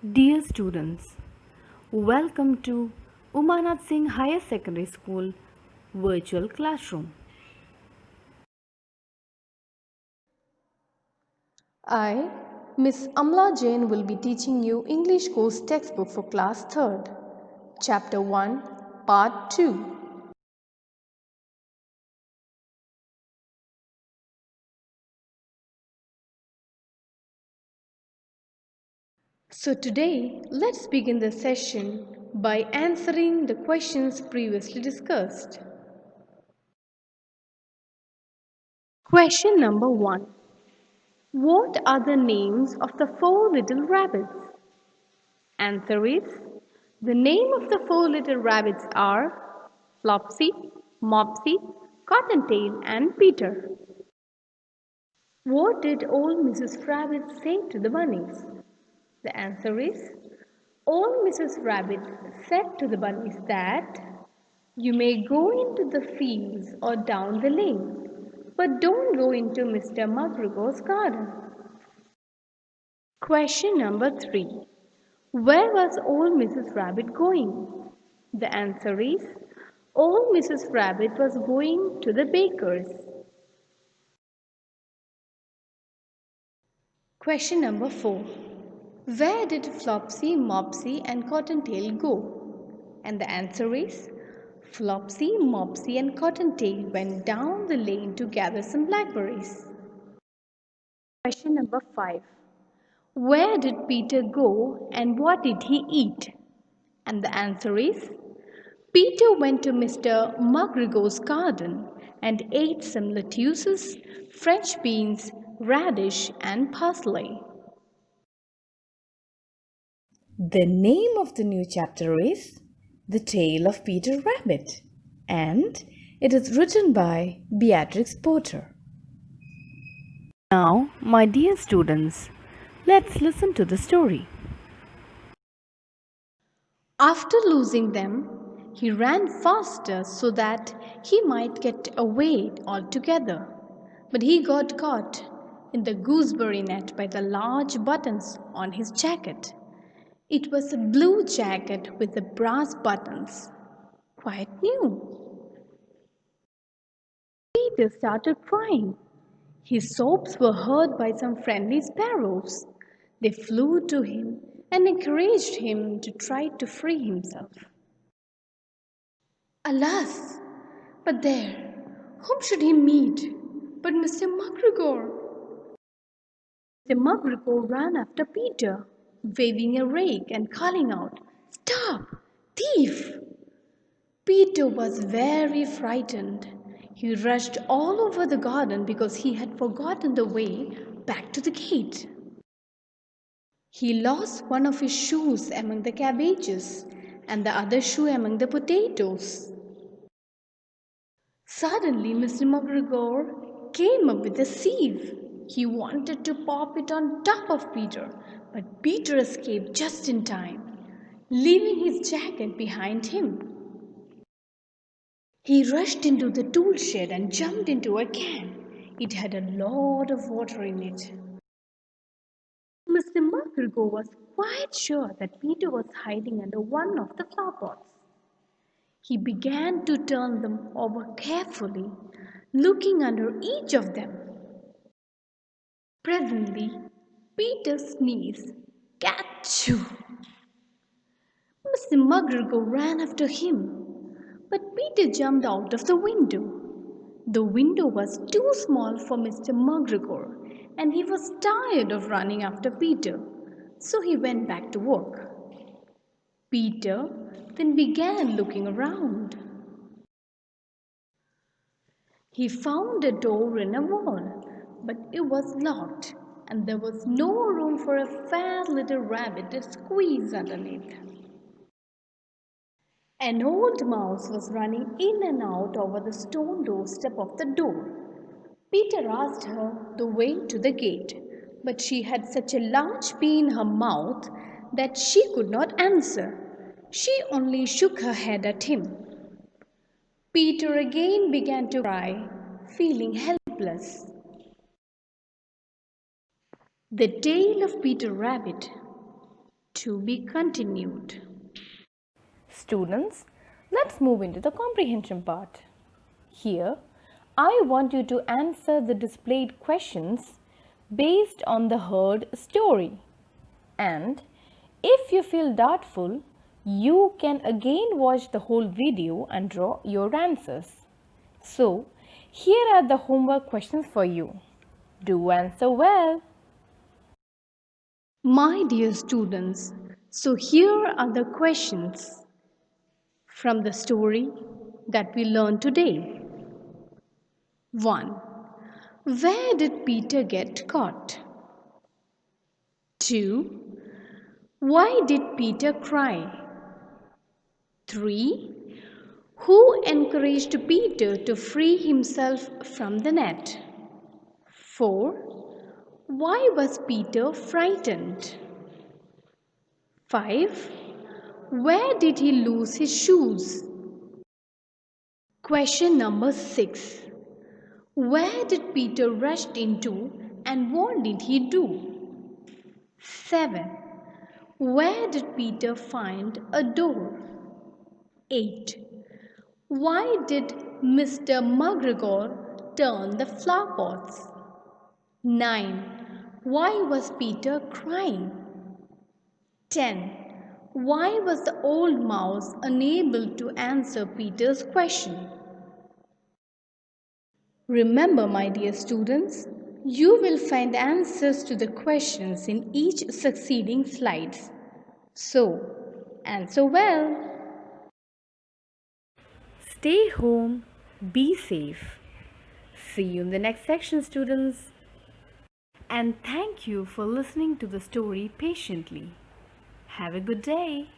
Dear students, welcome to Umanath Singh Higher Secondary School Virtual Classroom. I, Miss Amla Jain, will be teaching you English course textbook for class 3rd, Chapter 1, Part 2. So today, let's begin the session by answering the questions previously discussed. Question number 1. What are the names of the 4 little rabbits? Answer is, the name of the 4 little rabbits are Flopsy, Mopsy, Cottontail and Peter. What did old Mrs. Rabbit say to the bunnies? The answer is, old Mrs. Rabbit said to the bunnies that you may go into the fields or down the lane, but don't go into Mr. McGregor's garden. Question number 3. Where was old Mrs. Rabbit going? The answer is, old Mrs. Rabbit was going to the baker's. Question number 4. Where did Flopsy, Mopsy and Cottontail go? And the answer is, Flopsy, Mopsy and Cottontail went down the lane to gather some blackberries. Question number 5. Where did Peter go and what did he eat? And the answer is, Peter went to Mr. McGregor's garden and ate some lettuces, French beans, radish and parsley. The name of the new chapter is The Tale of Peter Rabbit, and it is written by Beatrix Potter. Now, my dear students, let's listen to the story. After losing them, he ran faster so that he might get away altogether. But he got caught in the gooseberry net by the large buttons on his jacket. It was a blue jacket with the brass buttons, quite new. Peter started crying. His sobs were heard by some friendly sparrows. They flew to him and encouraged him to try to free himself. Alas! But there, whom should he meet but Mr. McGregor? Mr. McGregor ran after Peter, waving a rake and calling out, "Stop! Thief!" Peter was very frightened. He rushed all over the garden because he had forgotten the way back to the gate. He lost one of his shoes among the cabbages and the other shoe among the potatoes. Suddenly, Mr. McGregor came up with a sieve. He wanted to pop it on top of Peter, but Peter escaped just in time, leaving his jacket behind him. He rushed into the tool shed and jumped into a can. It had a lot of water in it. Mr. McGregor was quite sure that Peter was hiding under one of the flower pots. He began to turn them over carefully, looking under each of them. Presently, Peter sneezed. Catchoo! Mr. McGregor ran after him, but Peter jumped out of the window. The window was too small for Mr. McGregor, and he was tired of running after Peter, so he went back to work. Peter then began looking around. He found a door in a wall, but it was locked, and there was no room for a fat little rabbit to squeeze underneath. An old mouse was running in and out over the stone doorstep of the door. Peter asked her the way to the gate, but she had such a large pea in her mouth that she could not answer. She only shook her head at him. Peter again began to cry, feeling helpless. The Tale of Peter Rabbit. To be continued. Students, let's move into the comprehension part. Here, I want you to answer the displayed questions based on the heard story. And if you feel doubtful, you can again watch the whole video and draw your answers. So, here are the homework questions for you. Do answer well. My dear students, so here are the questions from the story that we learned today. 1. Where did Peter get caught? 2. Why did Peter cry? 3. Who encouraged Peter to free himself from the net? 4. Why was Peter frightened? 5. Where did he lose his shoes? Question number 6. Where did Peter rush into and what did he do? 7. Where did Peter find a door? 8. Why did Mr. McGregor turn the flower pots? 9. Why was Peter crying? 10. Why was the old mouse unable to answer Peter's question? Remember, my dear students, you will find answers to the questions in each succeeding slides. So, answer well. Stay home, be safe. See you in the next section, students. And thank you for listening to the story patiently. Have a good day.